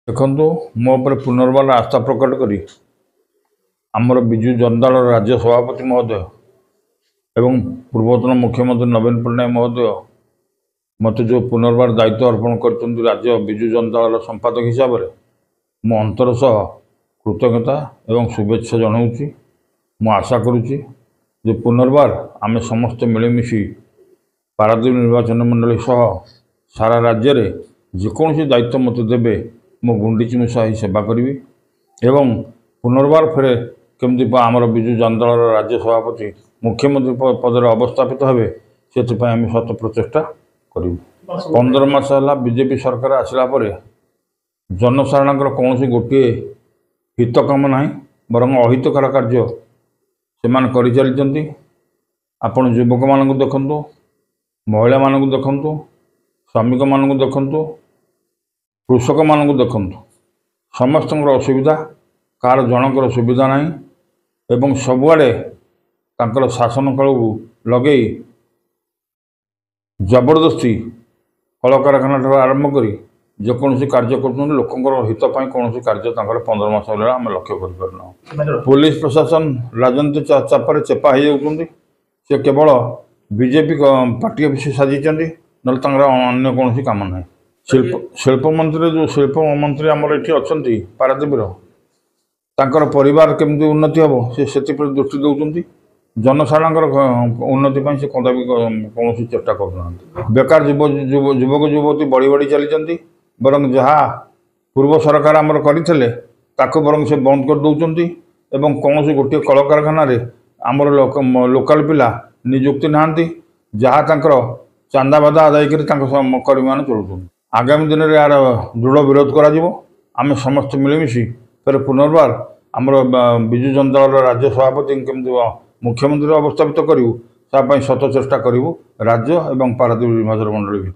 देखु मो पुनर्बार आस्था प्रकट करी आमर विजु जनता दल राज्य सभापति महोदय एवं पूर्वतन मुख्यमंत्री नवीन पट्टनायक महोदय मत जो पुनर्बार दायित्व अर्पण कर राज्य विजु जनता दल संपादक हिसाब से मो अंतर सह कृतज्ञता एवं शुभेच्छा जनाऊँगी। मु आशा करुच्ची जो पुनर्बार आम समस्त मिलमिशि पारादीप निर्वाचन मंडली सह सारा राज्य में जेकोसी दायित्व मत देवे मो गुंडीची मूषा ही सेवा करी एवं पुनर्बार फेरे केमती आमर विजु जनता दल राज्य सभापति मुख्यमंत्री पदर अवस्थापित हे से आम शत प्रचेषा करूँ। 15 मास है बीजेपी सरकार आसला जनसाधारण कौन गोटे हित काम ना बरं अहितकर कार्य से कर चली। आपण युवक मान देखु महिला मान देखु श्रमिक मान देखु कृषक मान देखु समस्त असुविधा कार जनकर सुविधा ना एवं सबुआड़े तांकर शासन काल लगे जबरदस्ती कल कारखाना आरंभ कर जेकोसी कार्य कर लोकंर हितपाई कौन कार्य 15 मास आम लक्ष्य कर पुलिस प्रशासन राजनीति चापर चेपा हो से केवल बीजेपी पार्टी अफिस साजी ना अन्य कौन काम ना। शिल्प मंत्री जो शिल्प मंत्री आमर ये अच्छा पारादीप तांकर परिवार केमती उन्नति हम से दृष्टि दौरान जनसाधारण उन्नति से कदापि कौन चेष्टा करना बेकार युवक युवती बढ़ी बढ़ी चली बरं जहाँ पूर्व सरकार आमर करते बरं से बंद कर दौरान एवं कौन गोटे कल कारखाना आमर लोकल पिला निजुक्ति ना जहाँ चांदा बादा आदाय कर्मी मान चलुं। आगामी दिन में यार दृढ़ विरोध करें समस्त मिलमिशि फिर पुनर्बार आमर विजु जनता दल राज्य सभापति केमती मुख्यमंत्री अवस्थापित करूँ शत चेष्टा करूँ राज्य एवं पारादीप निर्वाचन मंडली।